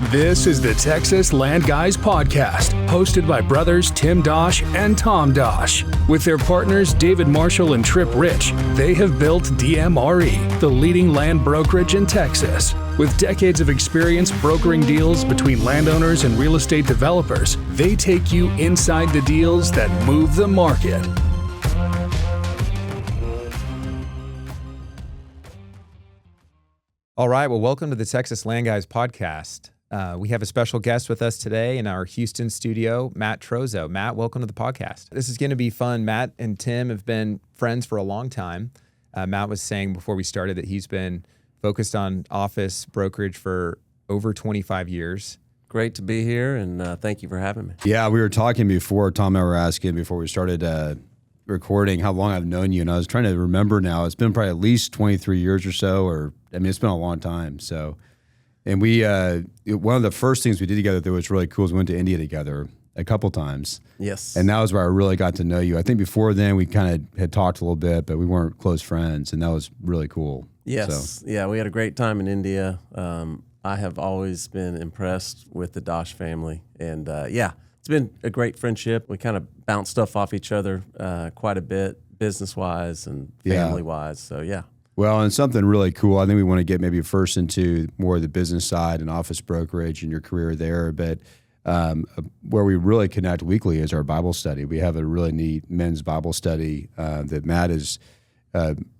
This is the Texas Land Guys podcast, hosted by brothers Tim Dosch and Tom Dosch. With their partners David Marshall and Trip Rich, they have built DMRE, the leading land brokerage in Texas. With decades of experience brokering deals between landowners and real estate developers, they take you inside the deals that move the market. All right, well, welcome to the Texas Land Guys podcast. We have a special guest with us today in our Houston studio, Matt Trozo. Matt, welcome to the podcast. This is going to be fun. Matt and Tim have been friends for a long time. Matt was saying before we started that he's been focused on office brokerage for over 25 years. Great to be here, and thank you for having me. Yeah, we were talking before. Tom and I were asking before we started recording how long I've known you, and I was trying to remember now. It's been probably at least 23 years or so, it's been a long time. So, and we, one of the first things we did together that was really cool is we went to India together a couple times. Yes. And that was where I really got to know you. I think before then we kind of had talked a little bit, but we weren't close friends, and that was really cool. Yes. So. Yeah, we had a great time in India. I have always been impressed with the Dosch family, and it's been a great friendship. We kind of bounce stuff off each other quite a bit, business-wise and family-wise. So, yeah. Well, and something really cool, I think we want to get maybe first into more of the business side and office brokerage and your career there, but where we really connect weekly is our Bible study. We have a really neat men's Bible study that Matt has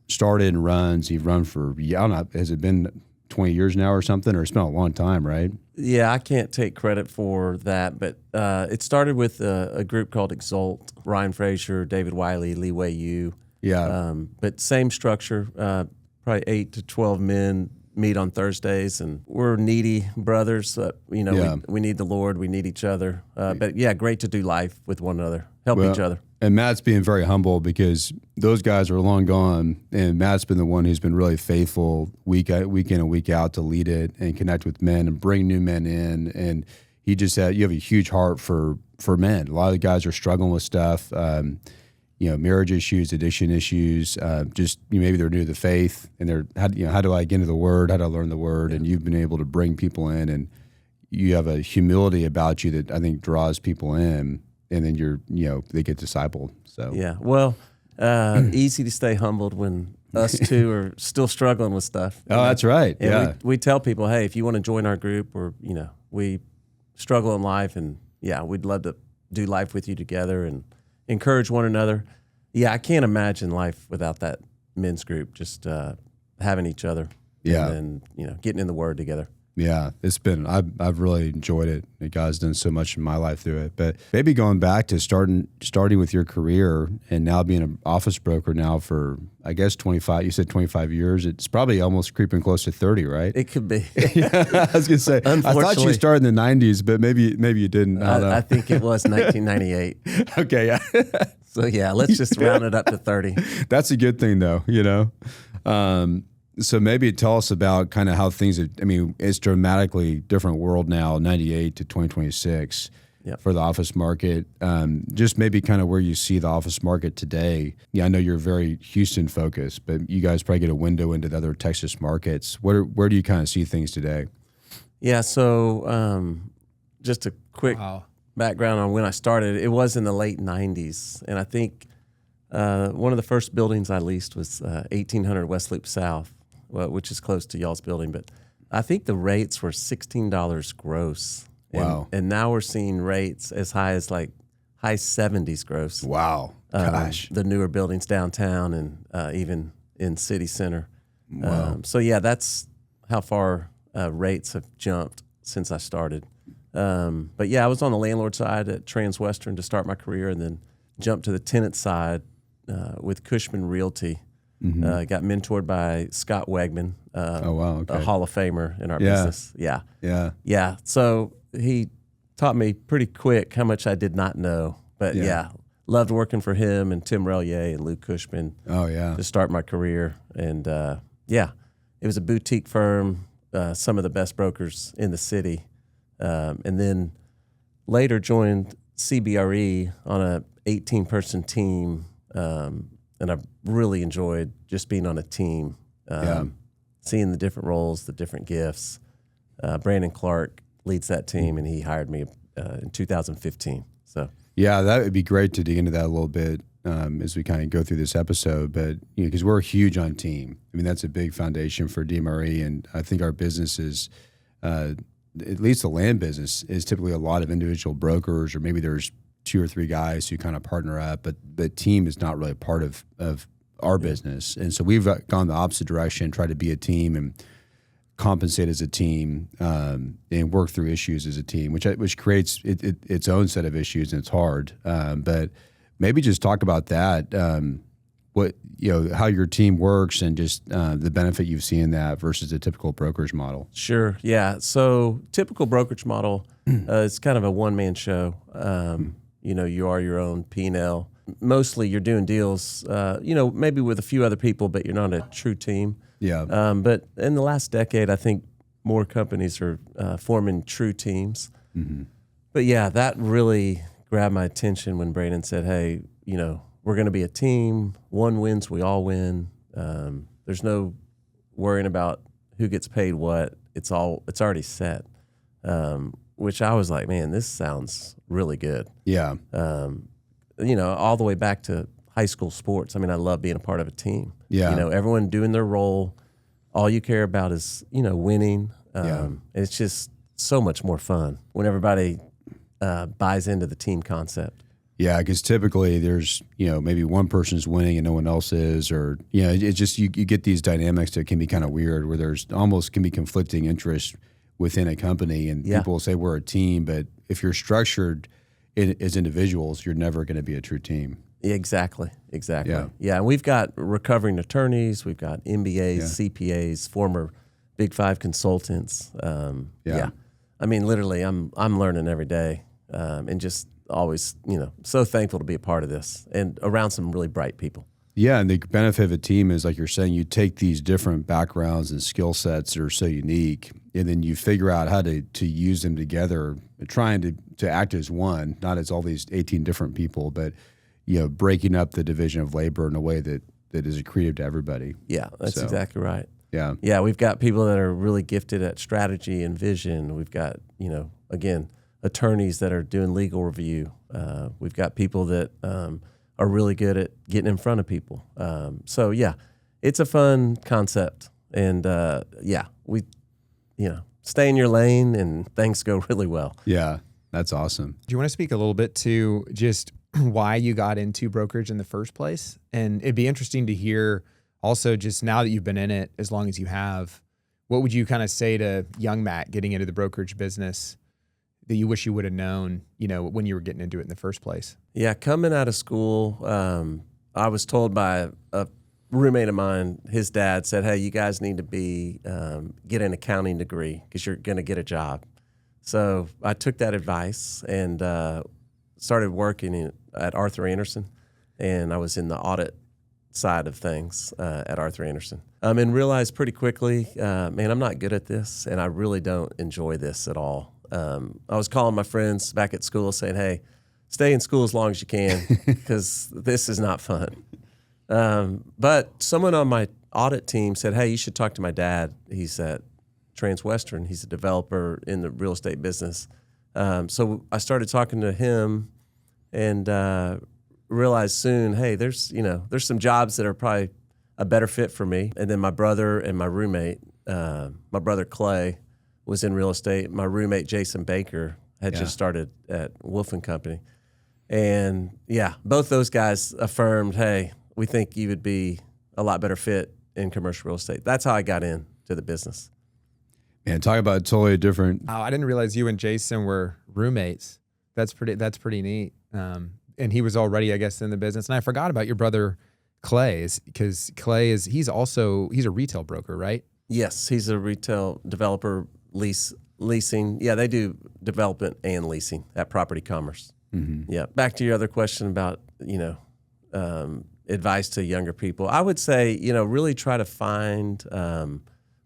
started and runs. He's run for, I don't know, has it been 20 years now or something, or it's been a long time, right? Yeah, I can't take credit for that, but it started with a group called Exalt, Ryan Frazier, David Wiley, Lee Wei Yu. Yeah. But same structure, probably 8 to 12 men meet on Thursdays, and we're needy brothers. We need the Lord, we need each other. But yeah, great to do life with one another, help each other. And Matt's being very humble because those guys are long gone, and Matt's been the one who's been really faithful week in and week out to lead it and connect with men and bring new men in. And you have a huge heart for men. A lot of the guys are struggling with stuff. Marriage issues, addiction issues, maybe they're new to the faith and they're, how do I get into the Word? How do I learn the Word? Yeah. And you've been able to bring people in, and you have a humility about you that I think draws people in, and then they get discipled. So yeah, well, easy to stay humbled when us two are still struggling with stuff. Oh, that's right. And yeah, we tell people, hey, if you want to join our group, or we struggle in life, and we'd love to do life with you together and encourage one another. Yeah, I can't imagine life without that men's group, just having each other. Yeah. And then, getting in the Word together. Yeah, I've really enjoyed it. The guy's done so much in my life through it. But maybe going back to starting with your career and now being an office broker now for, I guess, 25, you said 25 years. It's probably almost creeping close to 30, right? It could be. Yeah, I was going to say, I thought you started in the 90s, but maybe you didn't. I don't know. I think it was 1998. Okay, yeah. So yeah, let's just round it up to 30. That's a good thing though, So maybe tell us about kind of how things have, it's dramatically different world now, 98 to 2026 for the office market. Just maybe kind of where you see the office market today. Yeah, I know you're very Houston focused, but you guys probably get a window into the other Texas markets. Where do you kind of see things today? Yeah, so just a quick background on when I started. It was in the late 90s, and I think one of the first buildings I leased was 1800 West Loop South, which is close to y'all's building, but I think the rates were $16 gross. Wow. And now we're seeing rates as high as like high 70s gross. Wow. Gosh. The newer buildings downtown and even in city center. Wow. So yeah, that's how far rates have jumped since I started. But yeah, I was on the landlord side at Transwestern to start my career, and then jumped to the tenant side with Cushman Realty. Mm-hmm. Got mentored by Scott Wegman, Okay. a Hall of Famer in our business. Yeah. So he taught me pretty quick how much I did not know. But loved working for him and Tim Relier and Lou Cushman. Oh yeah. To start my career, and it was a boutique firm, some of the best brokers in the city, and then later joined CBRE on a 18-person team. And I really enjoyed just being on a team, seeing the different roles, the different gifts. Brandon Clark leads that team, and he hired me in 2015. So yeah, that would be great to dig into that a little bit as we kind of go through this episode. But because we're huge on team, I mean that's a big foundation for DMRE, and I think our business is, at least the land business, is typically a lot of individual brokers, or maybe there's 2 or 3 guys who kind of partner up, but team is not really a part of our business. And so we've gone the opposite direction, tried to be a team and compensate as a team, and work through issues as a team, which creates its own set of issues, and it's hard. But maybe just talk about that, what how your team works, and just the benefit you've seen in that versus a typical brokerage model. Sure, yeah. So typical brokerage model is kind of a one-man show. You are your own P&L. Mostly you're doing deals, maybe with a few other people, but you're not a true team. Yeah. But in the last decade, I think more companies are forming true teams. Mm-hmm. But yeah, that really grabbed my attention when Braden said, hey, we're going to be a team. One wins, we all win. There's no worrying about who gets paid what. It's already set. Which I was like, man, this sounds really good. Yeah. All the way back to high school sports. I mean, I love being a part of a team. Yeah. Everyone doing their role. All you care about is, winning. It's just so much more fun when everybody buys into the team concept. Yeah, because typically there's, maybe one person's winning and no one else is, or, it's just you get these dynamics that can be kind of weird, where there's almost can be conflicting interests within a company, and people will say we're a team, but if you're structured as individuals, you're never going to be a true team. Exactly. Yeah, and we've got recovering attorneys, we've got MBAs, CPAs, former Big Five consultants. I mean, literally, I'm learning every day, and just always, so thankful to be a part of this and around some really bright people. Yeah, and the benefit of a team is, like you're saying, you take these different backgrounds and skill sets that are so unique, and then you figure out how to use them together, trying to act as one, not as all these 18 different people, but breaking up the division of labor in a way that is accretive to everybody. Yeah, that's exactly right. Yeah. Yeah, we've got people that are really gifted at strategy and vision. We've got, again, attorneys that are doing legal review. We've got people that are really good at getting in front of people. So, yeah, it's a fun concept. And, we, stay in your lane and things go really well. Yeah, that's awesome. Do you want to speak a little bit to just why you got into brokerage in the first place? And it'd be interesting to hear also, just now that you've been in it as long as you have, what would you kind of say to young Matt getting into the brokerage business that you wish you would have known, when you were getting into it in the first place? Yeah, coming out of school, I was told by a roommate of mine, his dad said, hey, you guys need to get an accounting degree because you're going to get a job. So I took that advice and started working at Arthur Andersen, and I was in the audit side of things at Arthur Andersen. And realized pretty quickly, man, I'm not good at this, and I really don't enjoy this at all. I was calling my friends back at school saying, hey, stay in school as long as you can because this is not fun. But someone on my audit team said, hey, you should talk to my dad. He's at Transwestern. He's a developer in the real estate business. So I started talking to him and realized soon, hey, there's some jobs that are probably a better fit for me. And then my brother and my roommate, my brother Clay was in real estate. My roommate Jason Baker had just started at Wolf & Company. And both those guys affirmed, hey, we think you would be a lot better fit in commercial real estate. That's how I got into the business. Man, talk about totally different. Oh, I didn't realize you and Jason were roommates. That's pretty neat. And he was already, I guess, in the business. And I forgot about your brother Clay, because Clay he's a retail broker, right? Yes, he's a retail developer, leasing. Yeah, they do development and leasing at Property Commerce. Mm-hmm. Yeah. Back to your other question about, advice to younger people. I would say, really try to find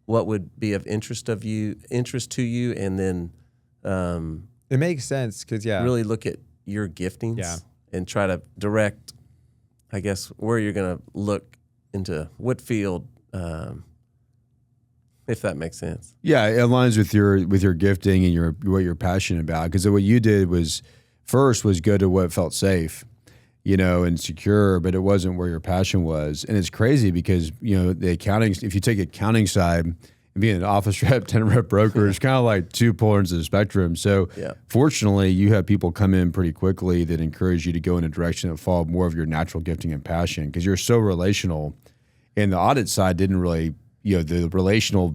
what would be of interest to you, and then it makes sense because really look at your giftings and try to direct, I guess, where you're going to look into what field. if that makes sense. Yeah, it aligns with your gifting and what you're passionate about. Because what you did was go to what felt safe, and secure, but it wasn't where your passion was. And it's crazy because the accounting. If you take accounting side and being an office rep, tenant rep broker, it's kind of like two polar ends of the spectrum. So fortunately, you have people come in pretty quickly that encourage you to go in a direction that follow more of your natural gifting and passion because you're so relational. And the audit side didn't really, the relational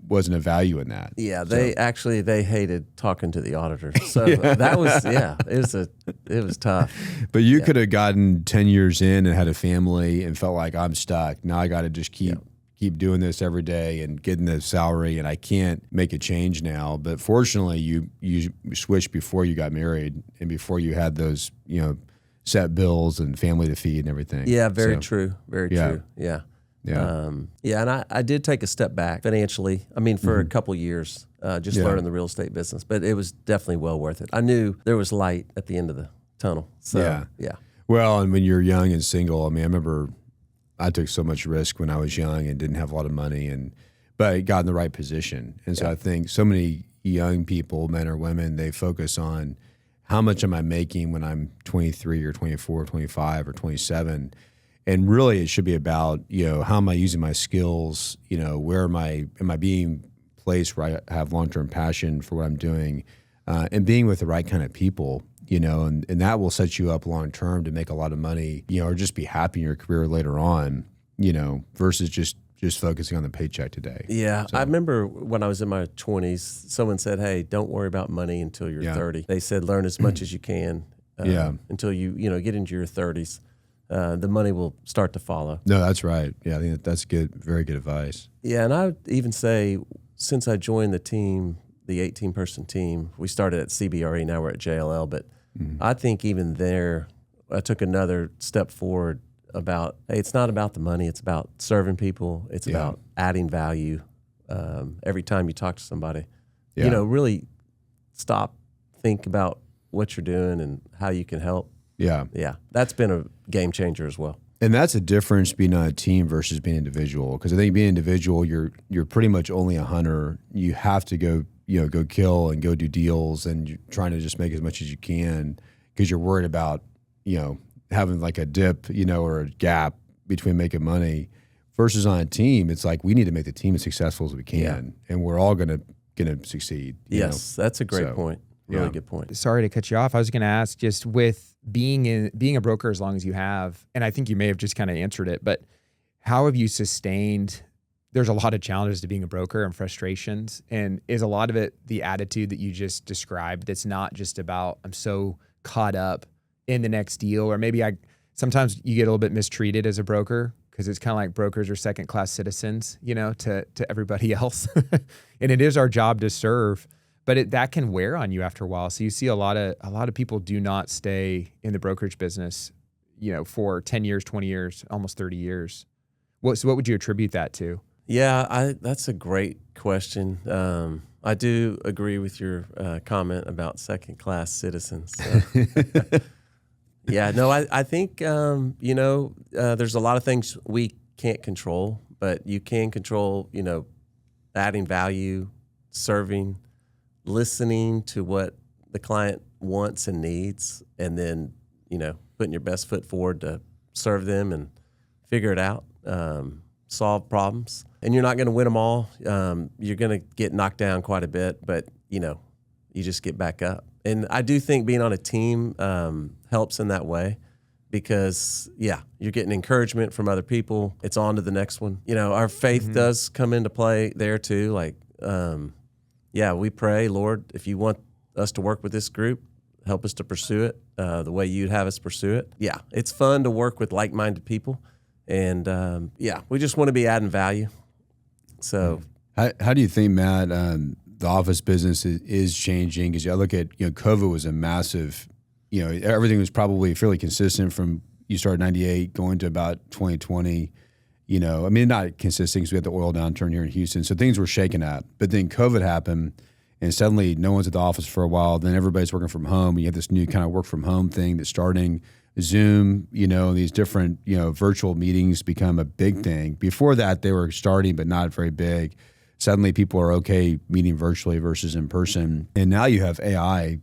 wasn't a value in that. Yeah, they hated talking to the auditors. So that was it was tough. But you could have gotten 10 years in and had a family and felt like I'm stuck. Now I got to just keep doing this every day and getting the salary, and I can't make a change now. But fortunately, you switched before you got married and before you had those set bills and family to feed and everything. Yeah, very true. Very true. Yeah. Yeah. And I did take a step back financially. I mean, for a couple years, just learning the real estate business, but it was definitely well worth it. I knew there was light at the end of the tunnel. So, yeah. Well, and when you're young and single, I mean, I remember I took so much risk when I was young and didn't have a lot of money, but I got in the right position. And so I think so many young people, men or women, they focus on how much am I making when I'm 23 or 24 or 25 or 27. And really, it should be about, how am I using my skills? Where am I being placed where I have long-term passion for what I'm doing, and being with the right kind of people, and that will set you up long-term to make a lot of money, or just be happy in your career later on, versus just focusing on the paycheck today. Yeah. So. I remember when I was in my 20s, someone said, hey, don't worry about money until you're 30. They said, learn as much as you can until you get into your 30s. The money will start to follow. No, that's right. Yeah, I think that's good. Very good advice. Yeah, and I would even say since I joined the team, the 18-person team, we started at CBRE, now we're at JLL, but I think even there, I took another step forward about, hey, it's not about the money, it's about serving people, it's about adding value every time you talk to somebody. Really stop, think about what you're doing and how you can help. Yeah. That's been a game changer as well. And that's a difference being on a team versus being individual. Because I think being individual, you're pretty much only a hunter. You have to go kill and go do deals, and you're trying to just make as much as you can because you're worried about having like a dip or a gap between making money. Versus on a team, it's like we need to make the team as successful as we can, and we're all gonna succeed. Yes, that's a great point. Really good point. Sorry to cut you off. I was going to ask, just with being a broker as long as you have, and I think you may have just kind of answered it, but how have you sustained? There's a lot of challenges to being a broker and frustrations, and is a lot of it the attitude that you just described? That's not just about I'm so caught up in the next deal, or maybe sometimes you get a little bit mistreated as a broker because it's kind of like brokers are second-class citizens, to everybody else, and it is our job to serve. But that can wear on you after a while. So you see a lot of people do not stay in the brokerage business, for 10 years, 20 years, almost 30 years. So what would you attribute that to? Yeah, that's a great question. I do agree with your comment about second-class citizens. I think, there's a lot of things we can't control, but you can control, adding value, serving, listening to what the client wants and needs, and then, putting your best foot forward to serve them and figure it out, solve problems. And you're not going to win them all. You're going to get knocked down quite a bit, but, you just get back up. And I do think being on a team helps in that way because, you're getting encouragement from other people. It's on to the next one. Our faith does come into play there too. Like, we pray, Lord, if you want us to work with this group, help us to pursue it the way you'd have us pursue it. Yeah, it's fun to work with like-minded people. And, we just want to be adding value. So how do you think, Matt, the office business is changing? Because I look at, COVID was a massive, everything was probably fairly consistent from you started 98 going to about 2020. Not consistent because we had the oil downturn here in Houston. So things were shaken up. But then COVID happened, and suddenly no one's at the office for a while. Then everybody's working from home. And you have this new kind of work from home thing that's starting. Zoom, these different, virtual meetings become a big thing. Before that, they were starting, but not very big. suddenly people are okay meeting virtually versus in person. And now you have AI,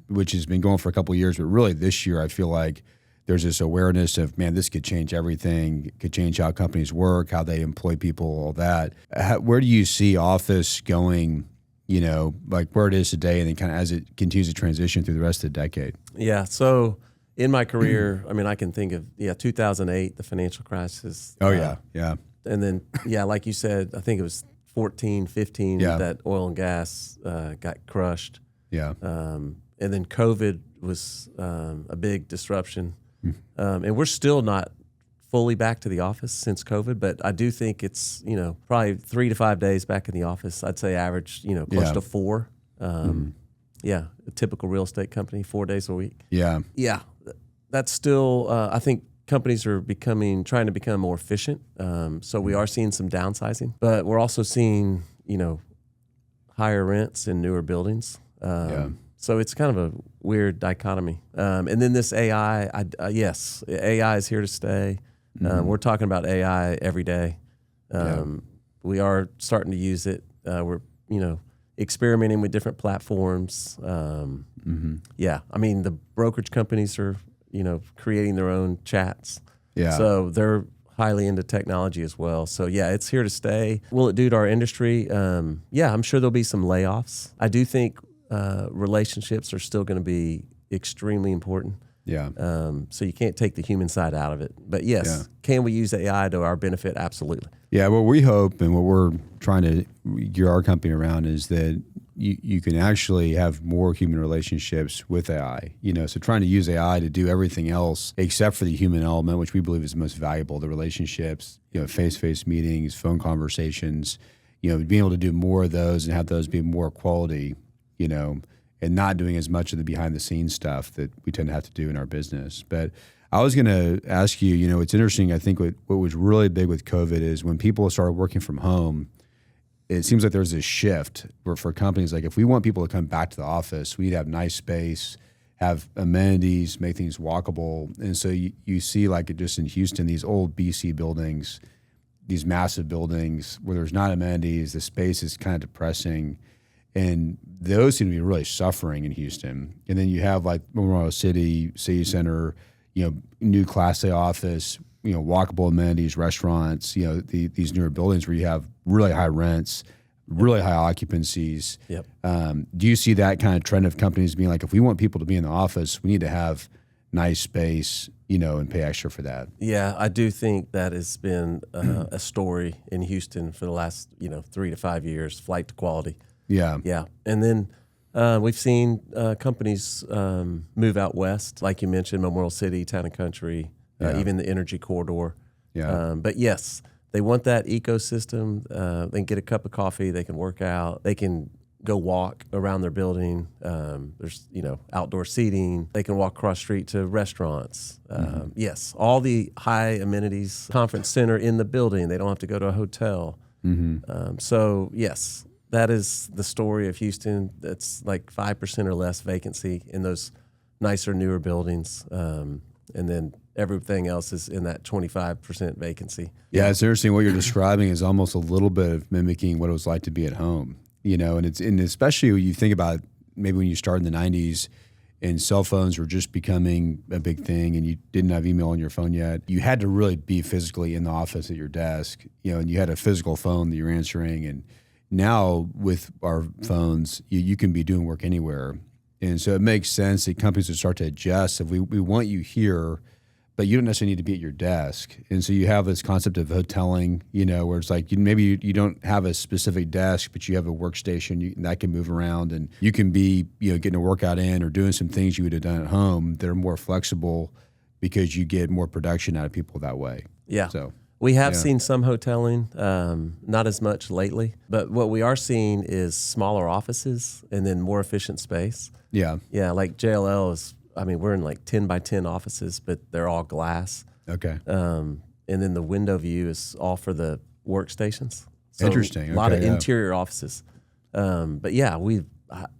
which has been going for a couple of years, but really this year I feel like there's this awareness of, man, this could change everything. It could change how companies work, how they employ people, all that. Where do you see office going, like where it is today, and then kind of as it continues to transition through the rest of the decade? Yeah. So in my career, I mean, I can think of 2008, the financial crisis. Oh yeah. And then like you said, I think it was 14, 15 that oil and gas got crushed. Yeah. And then COVID was a big disruption, and we're still not fully back to the office since COVID, but I do think it's probably 3 to 5 days back in the office. I'd say average close to 4. A typical real estate company 4 days a week. Yeah. That's still I think companies are trying to become more efficient. So we are seeing some downsizing, but we're also seeing higher rents in newer buildings. So it's kind of a weird dichotomy. And then this AI, yes, AI is here to stay. We're talking about AI every day. We are starting to use it. We're experimenting with different platforms. Yeah, I mean the brokerage companies are creating their own chats. Yeah. So they're highly into technology as well. So yeah, it's here to stay. Will it do to our industry? Yeah, I'm sure there'll be some layoffs. I do think relationships are still going to be extremely important. Yeah. So you can't take the human side out of it. But yes, can we use AI to our benefit? Absolutely. Yeah, what we hope and what we're trying to gear our company around is that you can actually have more human relationships with AI. So trying to use AI to do everything else except for the human element, which we believe is the most valuable, the relationships, face-to-face meetings, phone conversations, being able to do more of those and have those be more quality, and not doing as much of the behind-the-scenes stuff that we tend to have to do in our business. But I was going to ask you, it's interesting, I think what was really big with COVID is when people started working from home, it seems like there's this shift where for companies, like if we want people to come back to the office, we need to have nice space, have amenities, make things walkable. And so you see like just in Houston, these old BC buildings, these massive buildings where there's not amenities, the space is kind of depressing. And those seem to be really suffering in Houston. And then you have like Memorial City Center, new Class A office, walkable amenities, restaurants, these newer buildings where you have really high rents, really high occupancies. Yep. Do you see that kind of trend of companies being like, if we want people to be in the office, we need to have nice space, and pay extra for that? Yeah, I do think that has been a story in Houston for the last, 3 to 5 years, flight to quality. Yeah. Yeah. And then we've seen companies move out west, like you mentioned, Memorial City, Town and Country, even the Energy Corridor. Yeah. But yes, they want that ecosystem. They can get a cup of coffee. They can work out. They can go walk around their building. There's, outdoor seating. They can walk across the street to restaurants. Yes, all the high amenities, conference center in the building. They don't have to go to a hotel. So yes, that is the story of Houston. That's like 5% or less vacancy in those nicer, newer buildings. And then everything else is in that 25% vacancy. Yeah, it's interesting. What you're describing is almost a little bit of mimicking what it was like to be at home, and especially when you think about maybe when you started in the 90s and cell phones were just becoming a big thing and you didn't have email on your phone yet. You had to really be physically in the office at your desk, and you had a physical phone that you're answering. And now with our phones, you can be doing work anywhere. And so it makes sense that companies would start to adjust. If we want you here, but you don't necessarily need to be at your desk. And so you have this concept of hoteling, where it's like maybe you don't have a specific desk, but you have a workstation that can move around, and you can be getting a workout in or doing some things you would have done at home that are more flexible because you get more production out of people that way. Yeah. So we have seen some hoteling, not as much lately, but what we are seeing is smaller offices and then more efficient space. Yeah. Yeah, like JLL is, we're in like 10 by 10 offices, but they're all glass. Okay. And then the window view is all for the workstations. So interesting. A lot of interior offices. But yeah,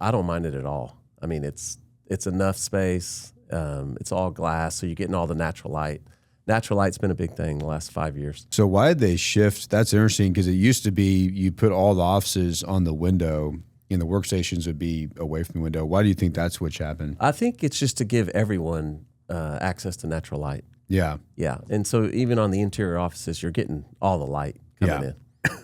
I don't mind it at all. It's enough space. It's all glass, so you're getting all the natural light. natural light's been a big thing the last 5 years. So why did they shift? That's interesting because it used to be you put all the offices on the window and the workstations would be away from the window. Why do you think that switch happened? I think it's just to give everyone access to natural light. Yeah. Yeah. And so even on the interior offices, you're getting all the light coming in.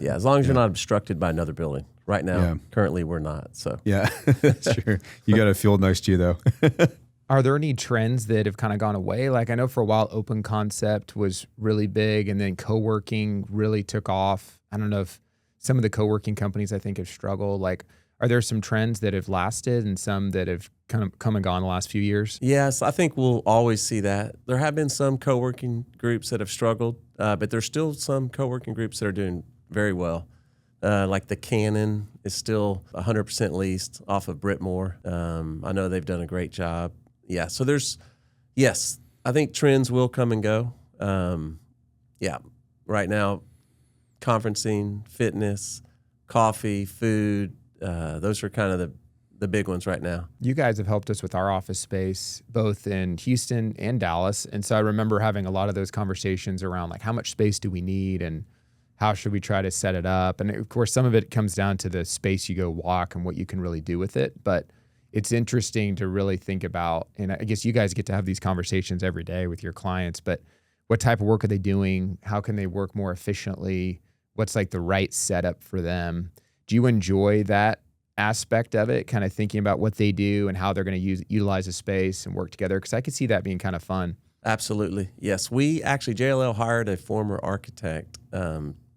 Yeah. As long as you're not obstructed by another building. Right now, currently, we're not. So yeah, that's true. You got a field next to you, though. Are there any trends that have kind of gone away? Like I know for a while, open concept was really big, and then coworking really took off. I don't know if some of the coworking companies I think have struggled. Like, are there some trends that have lasted and some that have kind of come and gone the last few years? Yes, I think we'll always see that. There have been some coworking groups that have struggled, but there's still some coworking groups that are doing very well. Like the Cannon is still 100% leased off of Brittmore. I know they've done a great job. Yeah, so I think trends will come and go. Right now, conferencing, fitness, coffee, food, those are kind of the big ones right now. You guys have helped us with our office space, both in Houston and Dallas. And so I remember having a lot of those conversations around like how much space do we need and how should we try to set it up? And of course, some of it comes down to the space you go walk and what you can really do with it. But it's interesting to really think about, and I guess you guys get to have these conversations every day with your clients, but what type of work are they doing? How can they work more efficiently? What's like the right setup for them? Do you enjoy that aspect of it, kind of thinking about what they do and how they're going to utilize the space and work together? Because I could see that being kind of fun. Absolutely. Yes. We actually, JLL hired a former architect.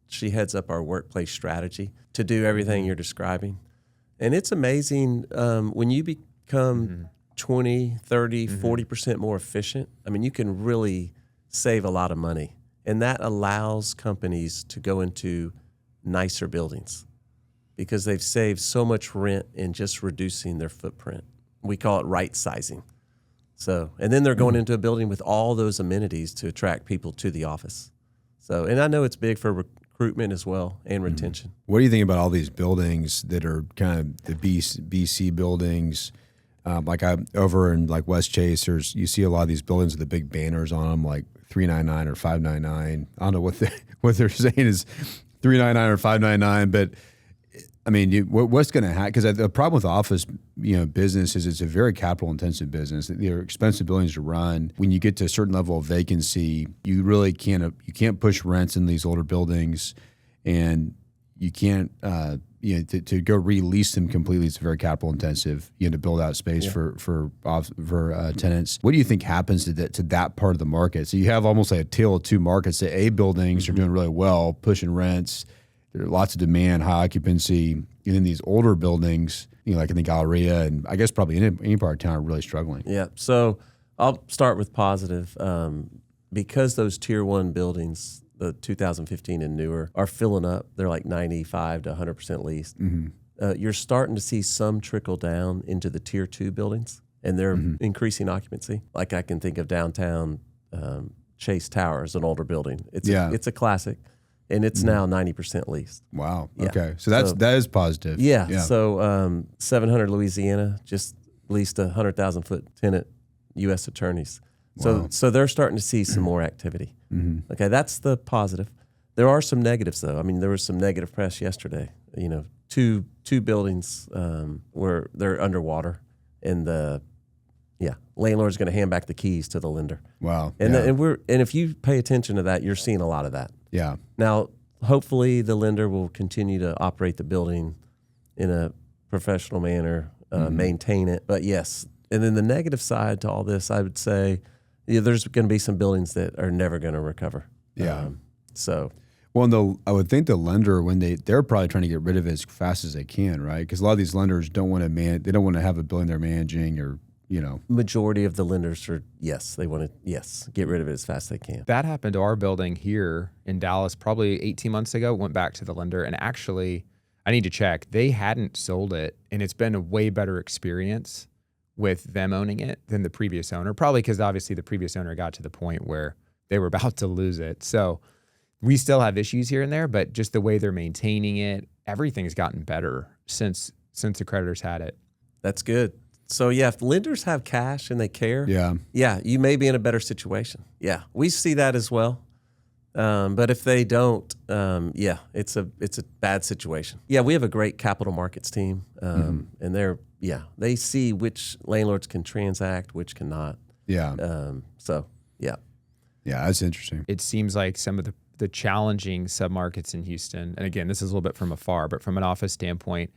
She heads up our workplace strategy to do everything you're describing. And it's amazing when you become 20, 30, 40% more efficient. I mean, you can really save a lot of money. And that allows companies to go into nicer buildings because they've saved so much rent in just reducing their footprint. We call it right sizing. So, and then they're going into a building with all those amenities to attract people to the office. So, and I know it's big for recruitment as well and retention. What do you think about all these buildings that are kind of the BC buildings? Like over in like West Chase, you see a lot of these buildings with the big banners on them, like 399 or 599. I don't know what they're saying is 399 or 599, but I mean, what's going to happen? Because the problem with office, business is it's a very capital intensive business. They're expensive buildings to run. When you get to a certain level of vacancy, you really can't push rents in these older buildings, and you can't to go release them completely. It's very capital intensive. You have to build out space for tenants. What do you think happens to that part of the market? So you have almost like a tale of two markets. The A buildings are doing really well, pushing rents. There's lots of demand, high occupancy. And then these older buildings, like in the Galleria and I guess probably any part of town are really struggling. Yeah. So I'll start with positive. Because those tier one buildings, the 2015 and newer, are filling up. They're like 95 to 100% leased. You're starting to see some trickle down into the tier two buildings, and they're increasing occupancy. Like I can think of downtown Chase Tower as an older building. It's a classic. And it's now 90% leased. Wow. Yeah. Okay. So that is positive. Yeah. So 700 Louisiana just leased a 100,000 foot tenant, U.S. attorneys. Wow. So they're starting to see some more activity. Okay, that's the positive. There are some negatives though. I mean, there was some negative press yesterday. Two buildings where they're underwater, and the landlord's going to hand back the keys to the lender. Wow. And if you pay attention to that, you're seeing a lot of that. Yeah. Now, hopefully the lender will continue to operate the building in a professional manner, maintain it. But yes, and then the negative side to all this, I would say, there's going to be some buildings that are never going to recover. Yeah. Well, I would think the lender, when they're probably trying to get rid of it as fast as they can, right? Because a lot of these lenders don't want to have a building they're managing, or majority of the lenders are they want to get rid of it as fast as they can. That happened to our building here in Dallas probably 18 months ago. Went back to the lender, and actually, I need to check. They hadn't sold it, and it's been a way better experience with them owning it than the previous owner. Probably because obviously the previous owner got to the point where they were about to lose it. So we still have issues here and there, but just the way they're maintaining it, everything's gotten better since the creditors had it. That's good. So yeah, if lenders have cash and they care, yeah, you may be in a better situation. Yeah, we see that as well. But if they don't, it's a bad situation. Yeah, we have a great capital markets team, and they see which landlords can transact, which cannot. Yeah. Yeah, that's interesting. It seems like some of the challenging submarkets in Houston, and again, this is a little bit from afar, but from an office standpoint,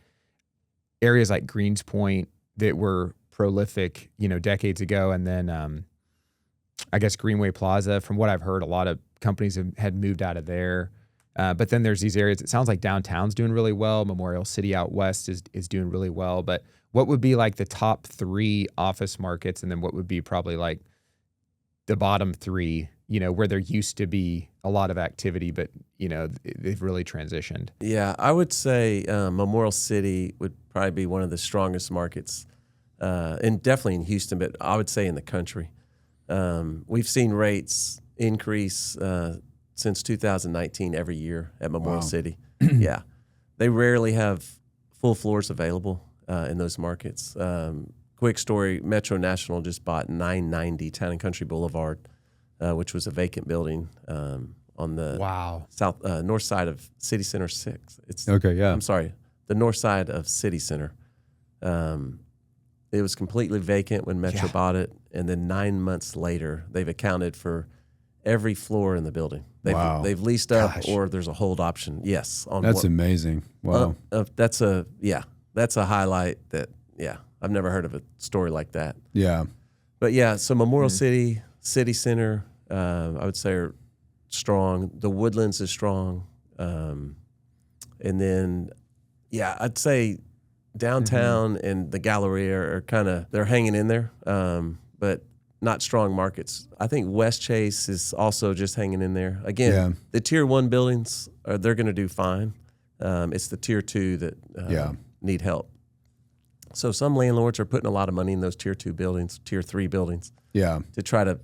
areas like Greens Point that were prolific, decades ago, and then I guess Greenway Plaza, from what I've heard, a lot of companies had moved out of there. But then there's these areas, it sounds like downtown's doing really well. Memorial City out west is doing really well. But what would be like the top 3 office markets, and then what would be probably like the bottom 3, where there used to be a lot of activity, but, they've really transitioned? Yeah, I would say Memorial City would probably be one of the strongest markets, and definitely in Houston, but I would say in the country. We've seen rates increase since 2019 every year at Memorial City. Yeah. They rarely have full floors available in those markets. Quick story, Metro National just bought 990 Town and Country Boulevard, which was a vacant building on the north side of City Center 6. I'm sorry, the north side of City Center. It was completely vacant when Metro bought it, and then 9 months later, they've accounted for every floor in the building. They've leased up, or there's a hold option. Yes, that's amazing. Wow, that's a highlight that I've never heard of a story like that. Yeah, but so Memorial City, City Center, I would say are strong. The Woodlands is strong, and then I'd say downtown and the Galleria are they're hanging in there, but not strong markets. I think West Chase is also just hanging in there. Again, the tier 1 buildings they're going to do fine. It's the tier 2 that need help. So some landlords are putting a lot of money in those tier 2 buildings, tier 3 buildings. Yeah, to try to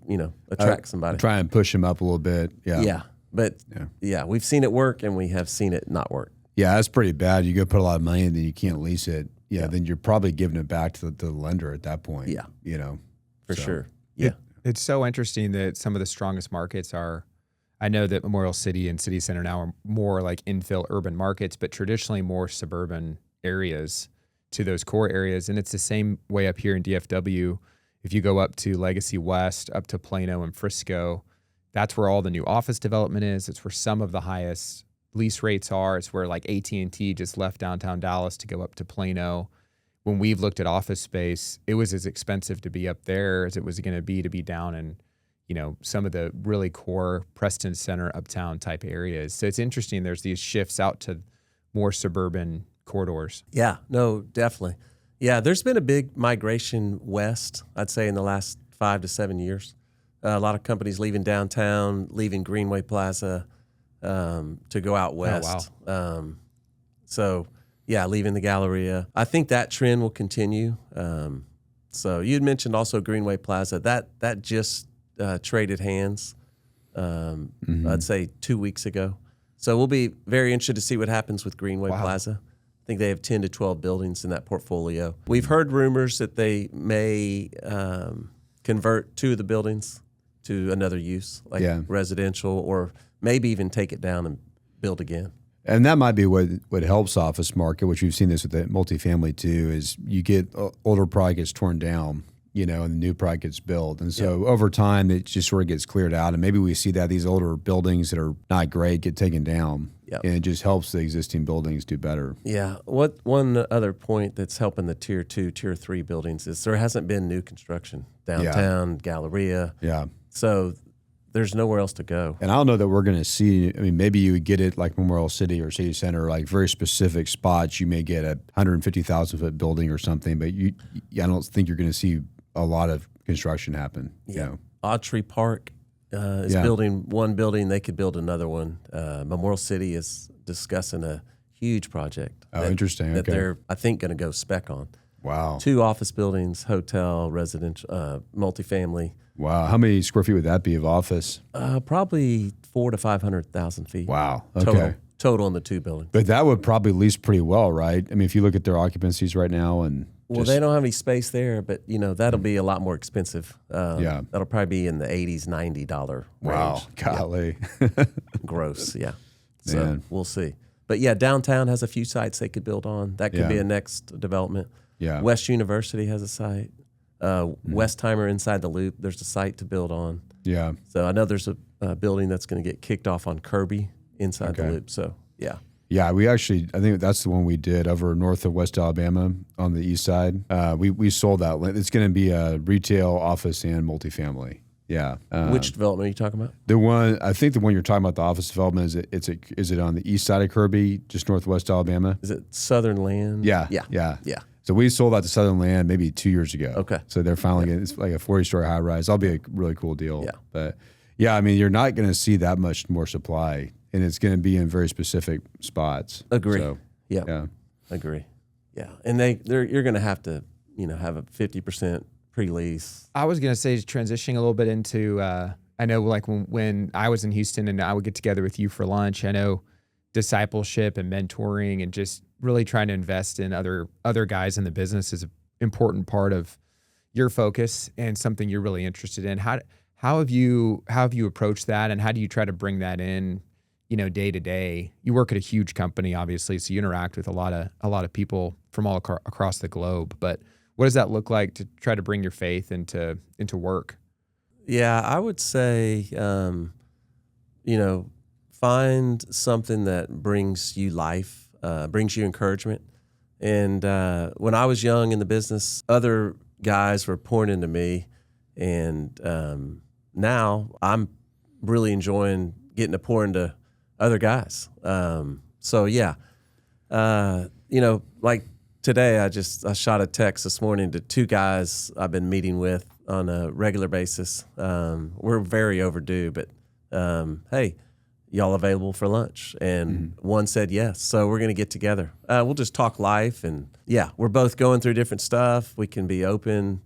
attract somebody. Try and push them up a little bit. Yeah. Yeah, but we've seen it work and we have seen it not work. Yeah, that's pretty bad. You go put a lot of money and then you can't lease it. Yeah, then you're probably giving it back to the lender at that point. Yeah, for sure. Yeah, it's so interesting that some of the strongest markets are. I know that Memorial City and City Center now are more like infill urban markets, but traditionally more suburban areas to those core areas. And it's the same way up here in DFW. If you go up to Legacy West, up to Plano and Frisco, that's where all the new office development is. It's where some of the highest lease rates are. It's where like AT&T just left downtown Dallas to go up to Plano. When we've looked at office space, it was as expensive to be up there as it was going to be down in, some of the really core Preston Center, uptown type areas. So it's interesting. There's these shifts out to more suburban corridors. Yeah, no, definitely. Yeah, there's been a big migration west, I'd say, in the last 5 to 7 years. A lot of companies leaving downtown, leaving Greenway Plaza to go out west. Oh, wow. Leaving the Galleria. I think that trend will continue. So you had mentioned also Greenway Plaza. That just traded hands, I'd say 2 weeks ago. So we'll be very interested to see what happens with Greenway Plaza. I think they have 10 to 12 buildings in that portfolio. We've heard rumors that they may convert 2 of the buildings to another use, like residential, or maybe even take it down and build again. And that might be what helps office market, which we've seen this with the multifamily too, is you get older product gets torn down, and the new product gets built. And so over time, it just sort of gets cleared out. And maybe we see that these older buildings that are not great get taken down. Yep. And it just helps the existing buildings do better. Yeah. One other point that's helping the tier 2, tier 3 buildings is there hasn't been new construction downtown, Galleria. Yeah. So there's nowhere else to go. And I don't know that we're going to see, maybe you would get it like Memorial City or City Center, like very specific spots. You may get a 150,000 foot building or something, but I don't think you're going to see a lot of construction happen. Yeah. Autry Park is building one building. They could build another one. Memorial City is discussing a huge project. Interesting. That they're, I think, going to go spec on. Wow. 2 office buildings, hotel, residential, multifamily. Wow. How many square feet would that be of office? Probably 400,000 to 500,000 feet. Wow. Okay. Total. total in the 2 buildings. But that would probably lease pretty well, right? I mean, if you look at their occupancies right now and well, they don't have any space there, but that'll be a lot more expensive. Yeah, that'll probably be in the $80s, $90 range. Wow, golly, gross, yeah. So Man. we'll see. But yeah, downtown has a few sites they could build on. That could be a next development. Yeah, West University has a site. Westheimer inside the Loop, there's a site to build on. Yeah. So I know there's a building that's going to get kicked off on Kirby inside the Loop. So yeah. Yeah, I think that's the one we did over north of West Alabama on the east side. We sold that. It's going to be a retail, office, and multifamily. Yeah. Which development are you talking about? I think the one you're talking about, the office development, is it on the east side of Kirby, just northwest Alabama? Is it Southern Land? Yeah. So we sold that to Southern Land maybe 2 years ago. Okay. So they're finally getting, it's like a 40-story high rise. That'll be a really cool deal. Yeah. But yeah, I mean, you're not going to see that much more supply, and it's going to be in very specific spots. Agree. So, yeah. Agree. Yeah. And you're going to have to, have a 50% pre-lease. I was going to say, transitioning a little bit into, I know like when I was in Houston and I would get together with you for lunch, I know discipleship and mentoring and just really trying to invest in other guys in the business is an important part of your focus and something you're really interested in. How have you approached that, and how do you try to bring that in, day to day? You work at a huge company, obviously, so you interact with a lot of people from all across the globe. But what does that look like to try to bring your faith into work? Yeah, I would say, find something that brings you life, brings you encouragement. And when I was young in the business, other guys were pouring into me, and now I'm really enjoying getting to pour into other guys. So yeah, like today, I shot a text this morning to 2 guys I've been meeting with on a regular basis. We're very overdue, but hey, y'all available for lunch? And one said yes. So we're going to get together. We'll just talk life, and yeah, we're both going through different stuff. We can be open.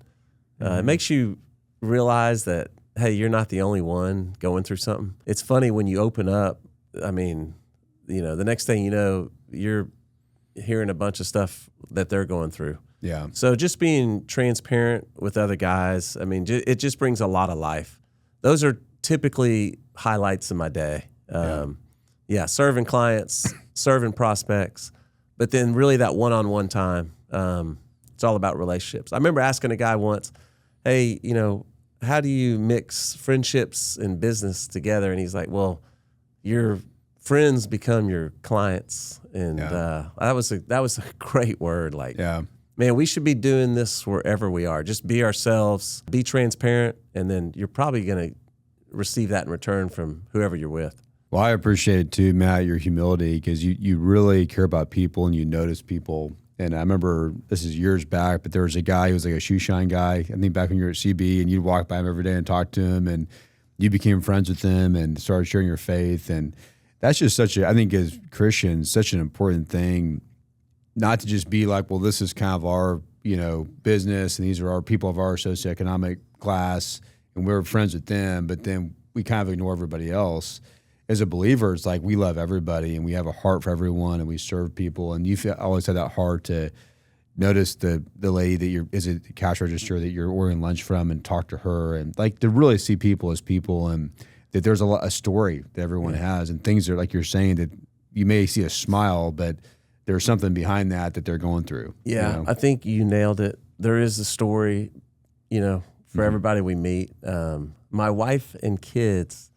It makes you realize that, hey, you're not the only one going through something. It's funny when you open up. I mean, the next thing you know, you're hearing a bunch of stuff that they're going through. Yeah. So just being transparent with other guys, I mean, it just brings a lot of life. Those are typically highlights in my day. Serving clients, serving prospects, but then really that one-on-one time. It's all about relationships. I remember asking a guy once, hey, how do you mix friendships and business together? And he's like, well, your friends become your clients. And that was a great word. Like, man, we should be doing this wherever we are. Just be ourselves, be transparent, and then you're probably going to receive that in return from whoever you're with. Well, I appreciate it too, Matt, your humility, because you really care about people and you notice people. And I remember, this is years back, but there was a guy who was like a shoe shine guy. I think back when you were at CB, and you'd walk by him every day and talk to him, and you became friends with him and started sharing your faith. And that's just I think as Christians, such an important thing, not to just be like, well, this is kind of our, business, and these are our people of our socioeconomic class, and we're friends with them, but then we kind of ignore everybody else. As a believer, it's like we love everybody, and we have a heart for everyone, and we serve people. And always had that heart to notice the lady that is at the cash register that you're ordering lunch from, and talk to her, and like to really see people as people, and that there's a story that everyone has, and things are like you're saying, that you may see a smile, but there's something behind that they're going through. Yeah, I think you nailed it. There is a story, for everybody we meet. My wife and kids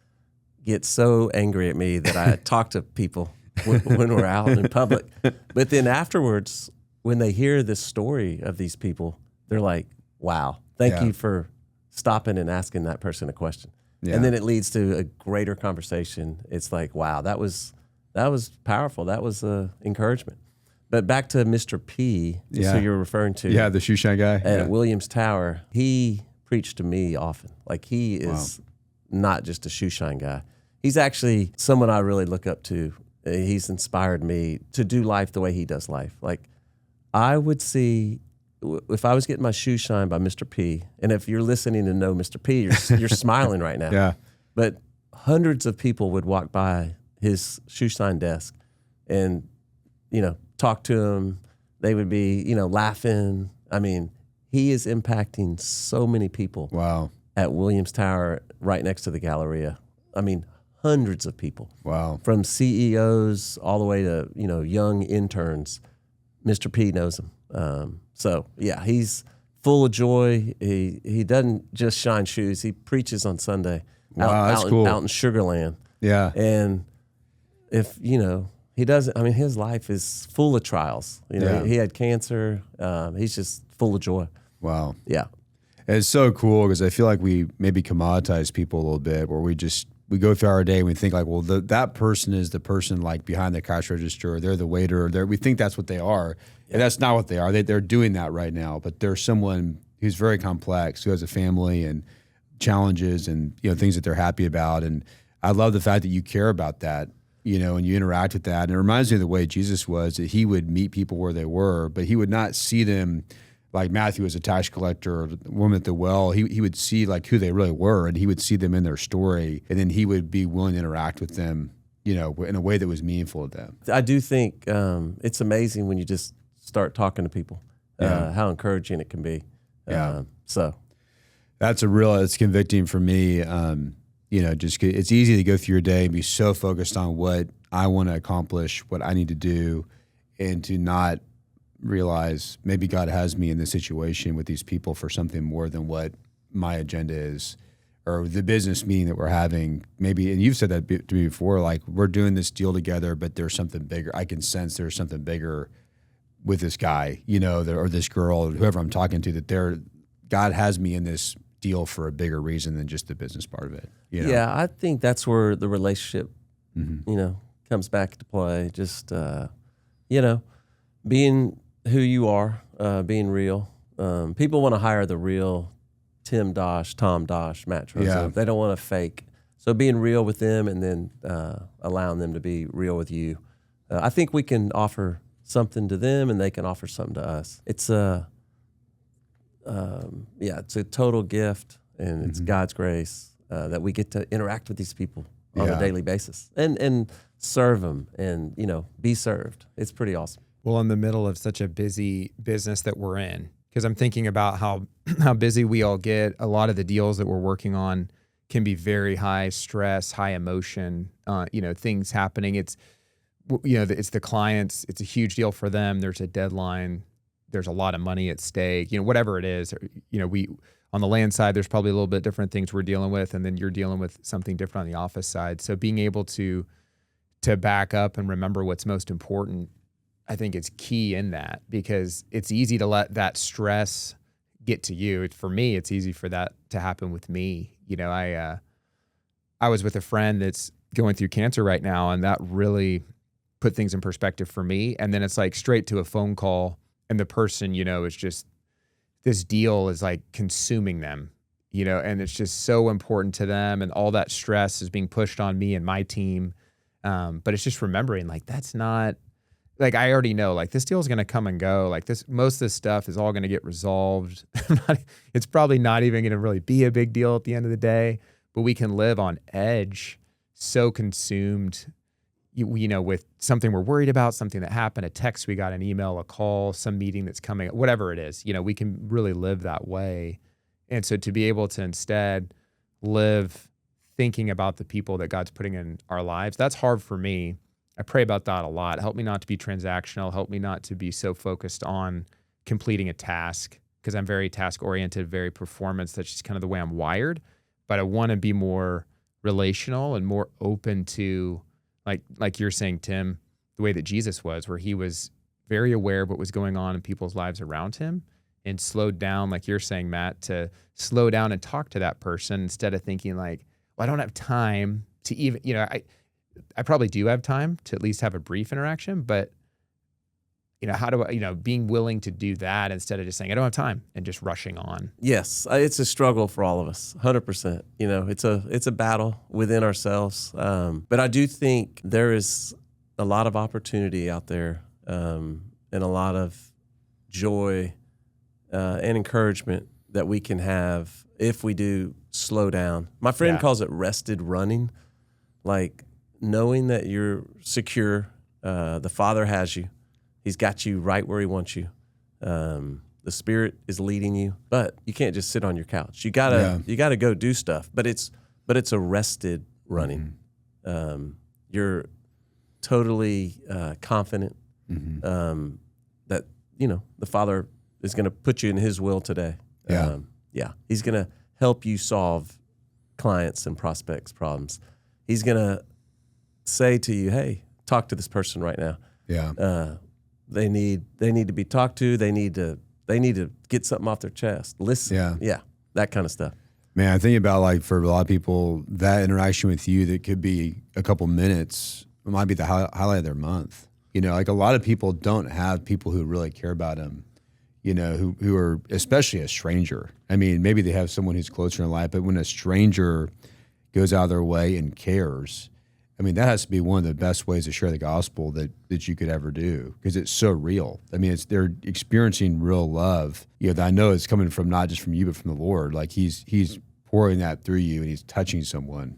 get so angry at me that I talk to people when we're out in public. But then afterwards, when they hear this story of these people, they're like, wow, thank you for stopping and asking that person a question. Yeah. And then it leads to a greater conversation. It's like, wow, that was powerful. That was encouragement. But back to Mr. P, who you're referring to. Yeah, the shoe shine guy. At Williams Tower, he preached to me often. Like, he is not just a shoe shine guy. He's actually someone I really look up to. He's inspired me to do life the way he does life. Like, I would see, if I was getting my shoe shined by Mr. P, and if you're listening to know Mr. P, you're smiling right now. Yeah. But hundreds of people would walk by his shoe shine desk, and, talk to him. They would be, laughing. I mean, he is impacting so many people. Wow. At Williams Tower, right next to the Galleria. I mean, hundreds of people. Wow. From CEOs all the way to, young interns. Mr. P knows him. So, yeah, he's full of joy. He doesn't just shine shoes. He preaches on Sunday. Wow, that's cool. Out in Sugar Land. Yeah. And if, he doesn't, his life is full of trials. He had cancer. He's just full of joy. Wow. Yeah. And it's so cool because I feel like we maybe commoditize people a little bit, where we go through our day and we think like, well, that person is the person like behind the cash register, or they're the waiter, or we think that's what they are. And that's not what they are. They're doing that right now, but they're someone who's very complex, who has a family and challenges and things that they're happy about. And I love the fact that you care about that, and you interact with that. And it reminds me of the way Jesus was, that he would meet people where they were, but he would not see them like Matthew was a tax collector, or the woman at the well. He would see like who they really were, and he would see them in their story, and then he would be willing to interact with them, in a way that was meaningful to them. I do think it's amazing when you just start talking to people, how encouraging it can be. So it's convicting for me. It's easy to go through your day and be so focused on what I want to accomplish, what I need to do, and to not realize maybe God has me in this situation with these people for something more than what my agenda is, or the business meeting that we're having. Maybe, and you've said that to me before, like we're doing this deal together, but there's something bigger. I can sense there's something bigger with this guy, or this girl, or whoever I'm talking to, that God has me in this deal for a bigger reason than just the business part of it. Yeah, I think that's where the relationship, comes back into play. Just, being who you are, being real. People want to hire the real Tim Dosch, Tom Dosch, Matt Trozo. Yeah. They don't want to fake. So being real with them, and then allowing them to be real with you. I think we can offer something to them, and they can offer something to us. It's it's a total gift, and it's God's grace that we get to interact with these people on a daily basis and serve them and, be served. It's pretty awesome. Well, in the middle of such a busy business that we're in, because I'm thinking about how busy we all get, a lot of the deals that we're working on can be very high stress, high emotion, things happening. It's the clients, it's a huge deal for them. There's a deadline. There's a lot of money at stake, whatever it is. We on the land side, there's probably a little bit different things we're dealing with, and then you're dealing with something different on the office side. So being able to back up and remember what's most important, I think it's key in that, because it's easy to let that stress get to you. For me, it's easy for that to happen with me. I was with a friend that's going through cancer right now, and that really put things in perspective for me. And then it's like straight to a phone call, and the person, is just, this deal is like consuming them, and it's just so important to them, and all that stress is being pushed on me and my team. But it's just remembering, like, that's not, like, I already know, like, this deal is going to come and go. Like, most of this stuff is all going to get resolved. It's probably not even going to really be a big deal at the end of the day, but we can live on edge, so consumed, with something we're worried about, something that happened, a text we got, an email, a call, some meeting that's coming, whatever it is, we can really live that way. And so to be able to instead live thinking about the people that God's putting in our lives, that's hard for me. I pray about that a lot. Help me not to be transactional. Help me not to be so focused on completing a task, because I'm very task-oriented, very performance. That's just kind of the way I'm wired. But I want to be more relational and more open to, like you're saying, Tim, the way that Jesus was, where he was very aware of what was going on in people's lives around him, and slowed down, like you're saying, Matt, to slow down and talk to that person instead of thinking like, well, I don't have time to even, I probably do have time to at least have a brief interaction, but how do I, being willing to do that instead of just saying, I don't have time, and just rushing on. Yes. It's a struggle for all of us. 100%. It's a battle within ourselves. But I do think there is a lot of opportunity out there, and a lot of joy, and encouragement that we can have if we do slow down. My friend calls it rested running, like knowing that you're secure, The Father has you. He's got you right where he wants you. The Spirit is leading you, but you can't just sit on your couch. You gotta go do stuff. But it's arrested running. You're totally confident that the Father is going to put you in His will today. He's going to help you solve clients and prospects' problems. He's going to say to you, "Hey, talk to this person right now. They need to be talked to. They need to get something off their chest. Listen, that kind of stuff." Man, I think about, like, for a lot of people, that interaction with you that could be a couple minutes might be the highlight of their month. Like, a lot of people don't have people who really care about them, who are, especially a stranger. I mean, maybe they have someone who's closer in life, but when a stranger goes out of their way and cares, I mean, that has to be one of the best ways to share the gospel that you could ever do, because it's so real. I mean, they're experiencing real love. That I know it's coming from not just from you, but from the Lord. Like, he's pouring that through you, and he's touching someone.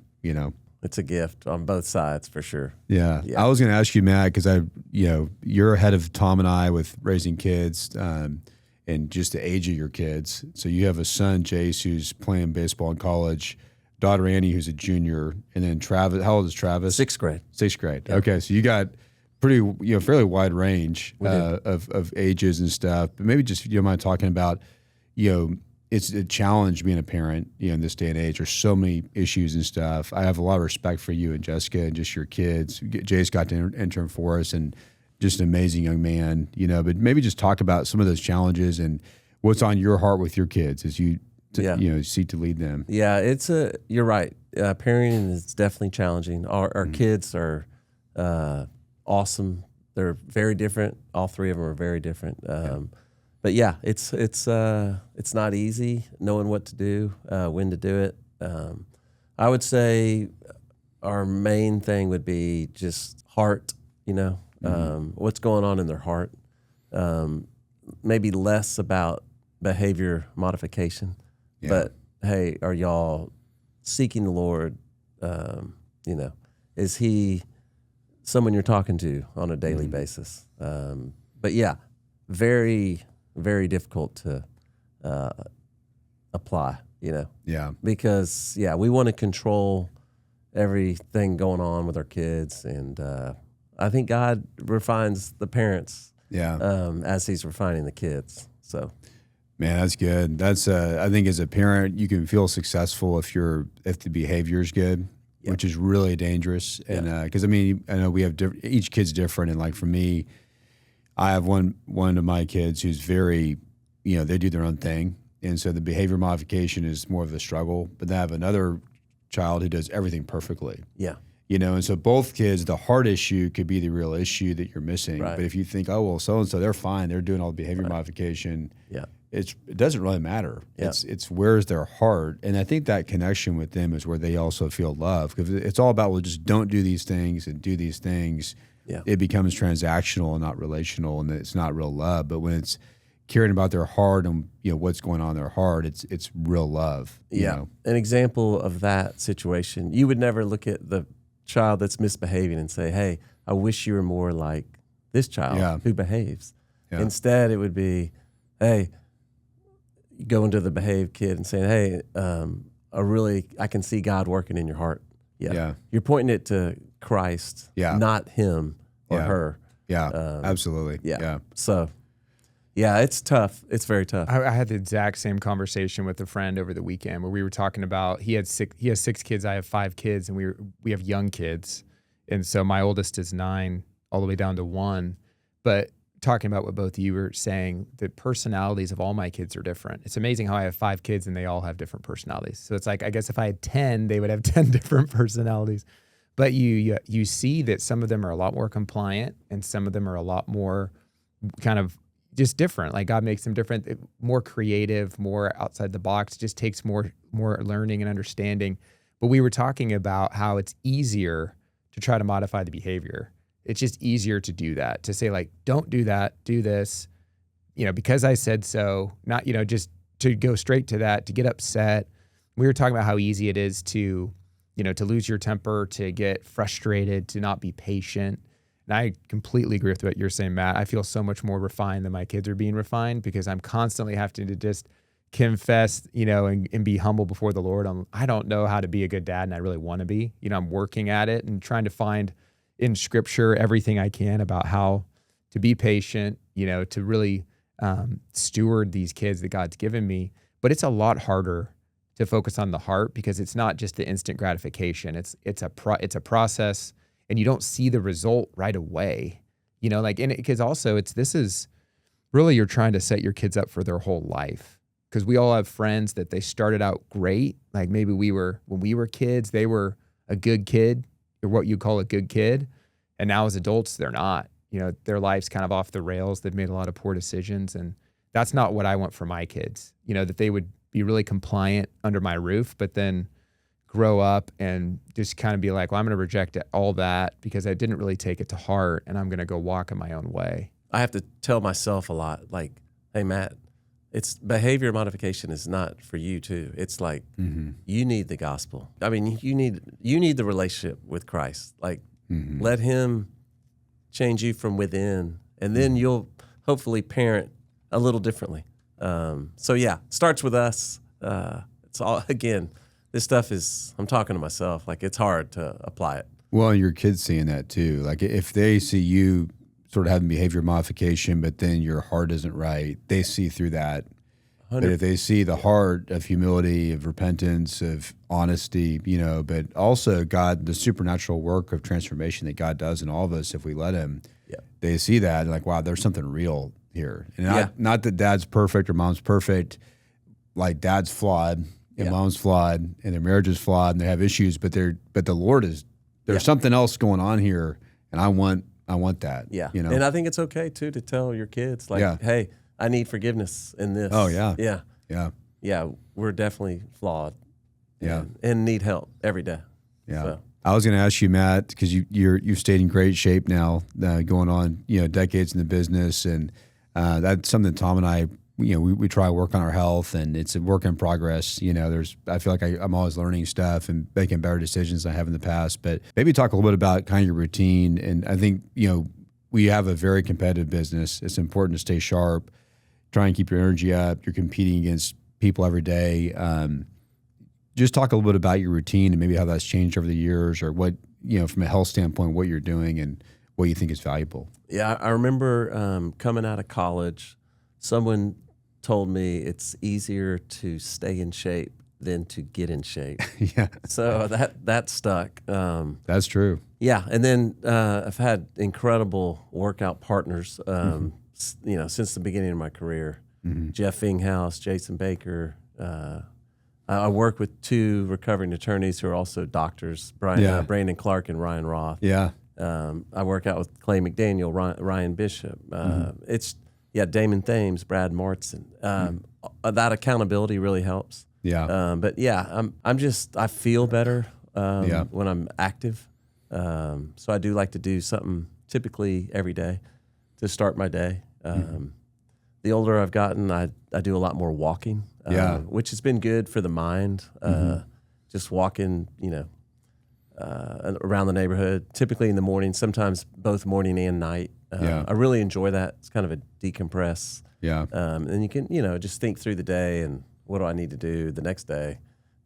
It's a gift on both sides for sure. Yeah. I was going to ask you, Matt, because you're ahead of Tom and I with raising kids, and just the age of your kids. So you have a son, Jace, who's playing baseball in college, daughter Annie, who's a junior, and then Travis. How old is Travis? 6th grade. 6th grade. Yeah. Okay, so you got pretty, fairly wide range of ages and stuff. But maybe just, if you don't mind talking about, it's a challenge being a parent, in this day and age. There's so many issues and stuff. I have a lot of respect for you and Jessica and just your kids. Jace got to intern for us, and just an amazing young man, But maybe just talk about some of those challenges and what's on your heart with your kids as you seek to lead them. Yeah, you're right. Parenting is definitely challenging. Our kids are awesome. They're very different. All three of them are very different. But yeah, it's not easy knowing what to do, when to do it. I would say our main thing would be just heart. What's going on in their heart. Maybe less about behavior modification. Yeah. But hey, are y'all seeking the Lord? Is He someone you're talking to on a daily basis? But yeah, very, very difficult to apply. Because we want to control everything going on with our kids, and I think God refines the parents. As He's refining the kids. So. Man, that's good. That's I think as a parent, you can feel successful if the behavior is good, which is really dangerous. And because I know we have each kid's different. And like for me, I have one of my kids who's very, they do their own thing, and so the behavior modification is more of a struggle. But then I have another child who does everything perfectly. And so both kids, the heart issue could be the real issue that you're missing. Right. But if you think, oh well, so and so, they're fine, they're doing all the behavior modification. It doesn't really matter. It's where's their heart, and I think that connection with them is where they also feel love, because it's all about, well, just don't do these things and do these things. It becomes transactional and not relational, and it's not real love. But when it's caring about their heart and what's going on in their heart, it's real love. An example of that situation, you would never look at the child that's misbehaving and say, "Hey, I wish you were more like this child who behaves." Instead, it would be, "Hey," going to the behaved kid and saying, "Hey, I can see God working in your heart." You're pointing it to Christ, not him or her. Absolutely. So, it's tough. It's very tough. I had the exact same conversation with a friend over the weekend where we were talking about he has 6 kids, I have 5 kids, and we have young kids, and so my oldest is 9 all the way down to 1, but talking about what both of you were saying, the personalities of all my kids are different. It's amazing how I have 5 kids and they all have different personalities. So it's like, I guess if I had 10, they would have 10 different personalities. But you see that some of them are a lot more compliant and some of them are a lot more kind of just different. Like God makes them different, more creative, more outside the box, just takes more learning and understanding. But we were talking about how it's easier to try to modify the behavior. It's just easier to do that, to say like, don't do that, do this, because I said so, not, just to go straight to that, to get upset. We were talking about how easy it is to, to lose your temper, to get frustrated, to not be patient. And I completely agree with what you're saying, Matt. I feel so much more refined than my kids are being refined because I'm constantly having to just confess, and be humble before the Lord. I don't know how to be a good dad, and I really want to be. I'm working at it and trying to find in Scripture everything I can about how to be patient, to really steward these kids that God's given me. But it's a lot harder to focus on the heart because it's not just the instant gratification. It's a process, and you don't see the result right away. Because also this is really, you're trying to set your kids up for their whole life. Because we all have friends that they started out great. Like maybe when we were kids, they were a good kid, or what you call a good kid. And now as adults, they're not. Their life's kind of off the rails. They've made a lot of poor decisions. And that's not what I want for my kids. That they would be really compliant under my roof, but then grow up and just kind of be like, well, I'm going to reject all that because I didn't really take it to heart, and I'm going to go walk in my own way. I have to tell myself a lot, like, hey, Matt, it's behavior modification is not for you too. It's like you need the gospel. I mean, you need the relationship with Christ. Like, let Him change you from within, and then you'll hopefully parent a little differently. So yeah, starts with us. It's all, again, this stuff is, I'm talking to myself, like it's hard to apply it. Well, your kids seeing that too. Like if they see you sort of having behavior modification, but then your heart isn't right, they see through that. 100%. But if they see the heart of humility, of repentance, of honesty, but also God, the supernatural work of transformation that God does in all of us if we let Him, they see that and like, wow, there's something real here. And not that dad's perfect or mom's perfect. Like dad's flawed and mom's flawed and their marriage is flawed and they have issues, but the Lord there's something else going on here, and I want that. Yeah. And I think it's okay too to tell your kids, like, hey, I need forgiveness in this. Oh yeah. Yeah. Yeah. Yeah. We're definitely flawed. And need help every day. Yeah. So. I was going to ask you, Matt, because you've stayed in great shape now, going on decades in the business, and that's something Tom and I, we try to work on our health, and it's a work in progress. I feel like I'm always learning stuff and making better decisions than I have in the past. But maybe talk a little bit about kind of your routine. And I think we have a very competitive business. It's important to stay sharp, try and keep your energy up. You're competing against people every day. Just talk a little bit about your routine and maybe how that's changed over the years, or what, from a health standpoint, what you're doing and what you think is valuable. Yeah, I remember coming out of college, someone told me it's easier to stay in shape than to get in shape. Yeah. So that stuck. That's true. Yeah, and then I've had incredible workout partners, since the beginning of my career. Jeff Inghouse, Jason Baker. I work with 2 recovering attorneys who are also doctors, Brandon Clark and Ryan Roth. Yeah. I work out with Clay McDaniel, Ryan Bishop. Damon Thames, Brad Martson. That accountability really helps. Yeah. But yeah, I feel better when I'm active. So I do like to do something typically every day to start my day. The older I've gotten, I do a lot more walking, which has been good for the mind. Just walking, around the neighborhood, typically in the morning, sometimes both morning and night. I really enjoy that. It's kind of a decompress. Yeah. And you can, just think through the day and what do I need to do the next day?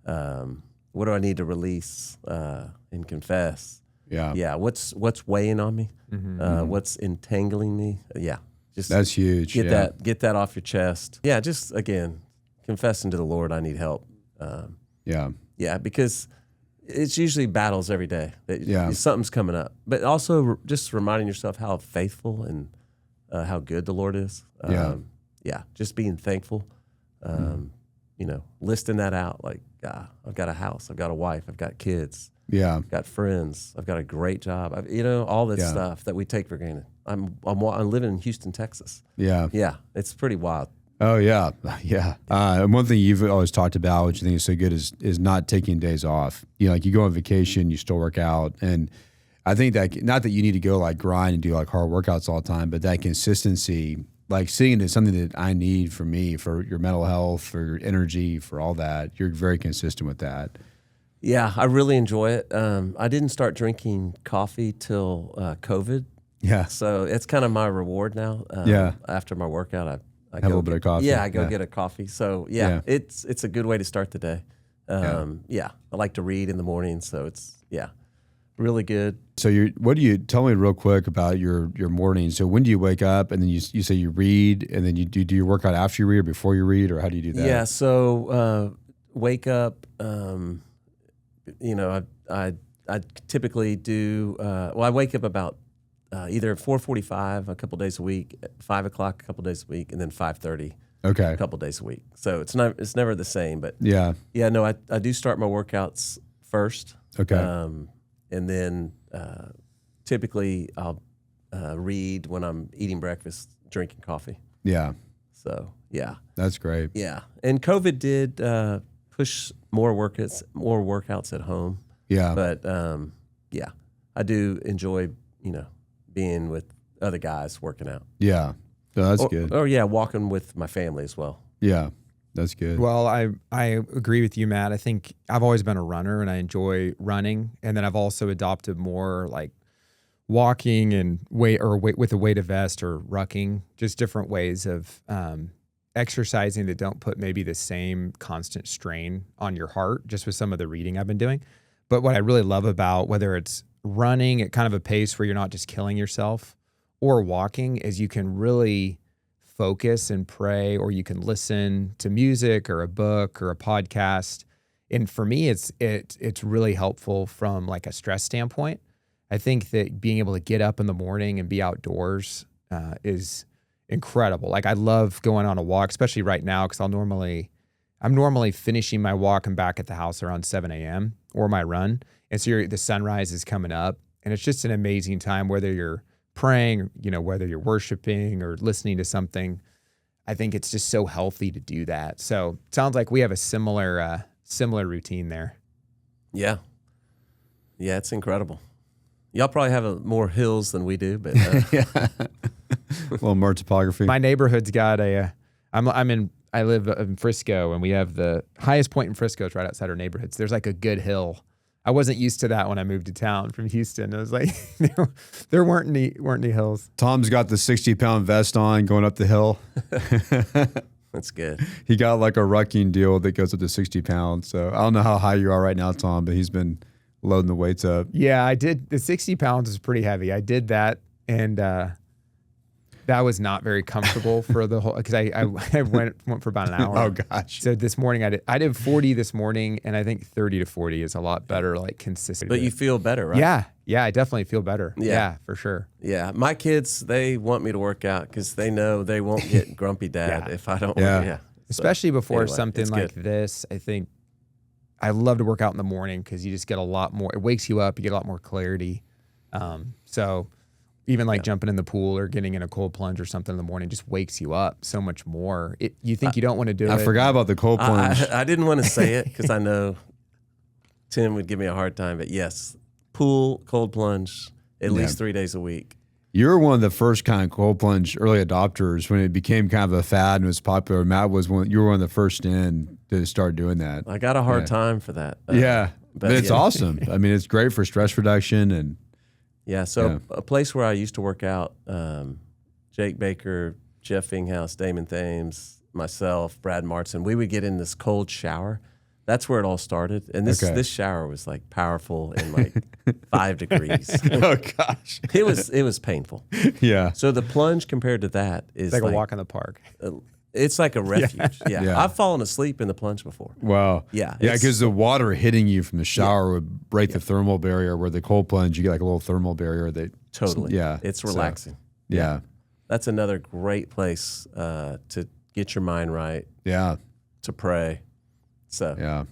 What do I need to release and confess? Yeah. Yeah. What's weighing on me? What's entangling me? Yeah. That's huge. Get that off your chest. Yeah. Just again, confessing to the Lord, I need help. Yeah. Because it's usually battles every day. Something's coming up, but also just reminding yourself how faithful and how good the Lord is. Just being thankful. Listing that out, like, I've got a house, I've got a wife, I've got kids, I've got friends, I've got a great job, all this stuff that we take for granted. I'm living in Houston, Texas. Yeah, it's pretty wild. Oh yeah. And one thing you've always talked about, which I think is so good, is not taking days off. Like you go on vacation, you still work out, and I think that not that you need to go like grind and do like hard workouts all the time, but that consistency. Like seeing it as something that I need for me, for your mental health, for your energy, for all that. You're very consistent with that. Yeah, I really enjoy it. I didn't start drinking coffee till COVID. Yeah. So it's kind of my reward now. After my workout, I have a little bit of coffee. Yeah, I go get a coffee. So it's a good way to start the day. I like to read in the morning, so it's really good. So tell me real quick about your morning. So when do you wake up, and then you say you read, and then you do your workout after you read or before you read, or how do you do that? Yeah. So wake up. I typically do. I wake up about either 4:45 a couple days a week, 5 o'clock a couple days a week, and then 5:30. Okay. A couple days a week. So it's never the same, but I do start my workouts first. Okay. And then typically I'll read when I'm eating breakfast, drinking coffee. Yeah. So that's great. Yeah, and COVID did push more workouts at home. Yeah. But I do enjoy being with other guys working out. Yeah. No, that's good. Walking with my family as well. Yeah, that's good. Well, I agree with you, Matt. I think I've always been a runner, and I enjoy running. And then I've also adopted more like walking and weight with a weighted vest or rucking, just different ways of exercising that don't put maybe the same constant strain on your heart, just with some of the reading I've been doing. But what I really love about whether it's running at kind of a pace where you're not just killing yourself, or walking, is you can really focus and pray, or you can listen to music or a book or a podcast. And for me, it's really helpful from like a stress standpoint. I think that being able to get up in the morning and be outdoors is incredible. Like I love going on a walk, especially right now, because I'm normally finishing my walk and back at the house around 7 a.m. or my run. And so the sunrise is coming up, and it's just an amazing time, whether you're praying, whether you're worshiping or listening to something. I think it's just so healthy to do that. So it sounds like we have a similar routine there. Yeah. Yeah, it's incredible. Y'all probably have more hills than we do, but a little more topography. My neighborhood's got I live in Frisco, and we have the highest point in Frisco is right outside our neighborhood. So there's like a good hill. I wasn't used to that when I moved to town from Houston. It was like there weren't any hills. Tom's got the 60-pound vest on going up the hill. That's good. He got like a rucking deal that goes up to 60 pounds. So I don't know how high you are right now, Tom, but he's been loading the weights up. Yeah, I did. The 60 pounds is pretty heavy. I did that, and that was not very comfortable for the whole, because I went for about an hour. Oh gosh. So this morning I did 40 this morning, and I think 30 to 40 is a lot better, like consistent. But you feel better, right? Yeah, I definitely feel better. Yeah, for sure. Yeah, my kids, they want me to work out because they know they won't get grumpy dad if I don't. Yeah. Especially before something like this, I think I love to work out in the morning because you just get a lot more. It wakes you up. You get a lot more clarity. So even like jumping in the pool or getting in a cold plunge or something in the morning just wakes you up so much more. You think you don't want to do it. I forgot about the cold plunge. I didn't want to say it because I know Tim would give me a hard time. But yes, pool, cold plunge, at least 3 days a week. You're one of the first kind of cold plunge early adopters when it became kind of a fad and was popular. Matt was you were one of the first in to start doing that. I got a hard time for that. But it's awesome. I mean, it's great for stress reduction and. A place where I used to work out, Jake Baker, Jeff Finghouse, Damon Thames, myself, Brad Martin, we would get in this cold shower. That's where it all started. And this shower was like powerful and like 5 degrees. Oh gosh. It was painful. Yeah. So the plunge compared to that is like a walk in the park. It's like a refuge. Yeah. I've fallen asleep in the plunge before. Wow. Yeah. Yeah, because the water hitting you from the shower would break the thermal barrier, where the cold plunge, you get like a little thermal barrier that. Totally. Yeah. It's relaxing. So, yeah. That's another great place to get your mind right. Yeah. To pray. So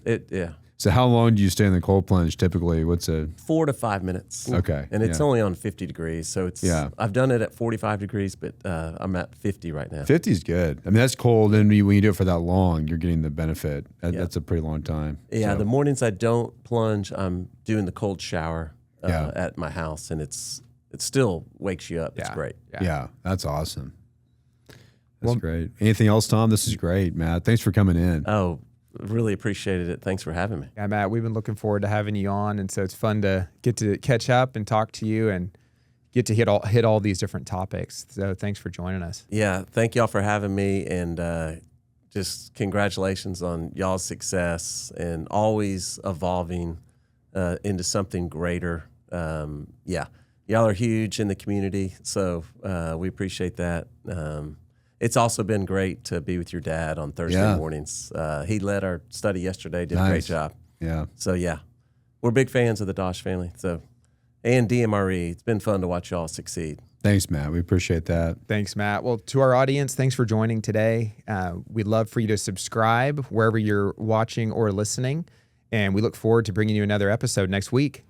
So how long do you stay in the cold plunge typically? 4 to 5 minutes. Okay. And it's only on 50 degrees. So I've done it at 45 degrees, but I'm at 50 right now. 50 is good. I mean, that's cold. And when you do it for that long, you're getting the benefit. That's a pretty long time. Yeah. So. The mornings I don't plunge, I'm doing the cold shower at my house, and it still wakes you up. Yeah. It's great. Yeah. That's awesome. That's great. Anything else, Tom? This is great, Matt. Thanks for coming in. Oh, really appreciated it. Thanks for having me. Yeah, Matt, we've been looking forward to having you on, and so it's fun to get to catch up and talk to you and get to hit all these different topics. So thanks for joining us. Yeah, thank y'all for having me, and just congratulations on y'all's success and always evolving into something greater. Y'all are huge in the community, so we appreciate that. It's also been great to be with your dad on Thursday mornings. He led our study yesterday, did a great job. Yeah. So we're big fans of the Dosch family. So, and DMRE, it's been fun to watch y'all succeed. Thanks, Matt. We appreciate that. Thanks, Matt. Well, to our audience, thanks for joining today. We'd love for you to subscribe wherever you're watching or listening, and we look forward to bringing you another episode next week.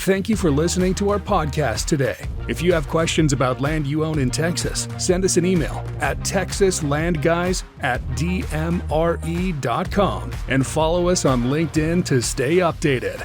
Thank you for listening to our podcast today. If you have questions about land you own in Texas, send us an email at texaslandguys@dmre.com and follow us on LinkedIn to stay updated.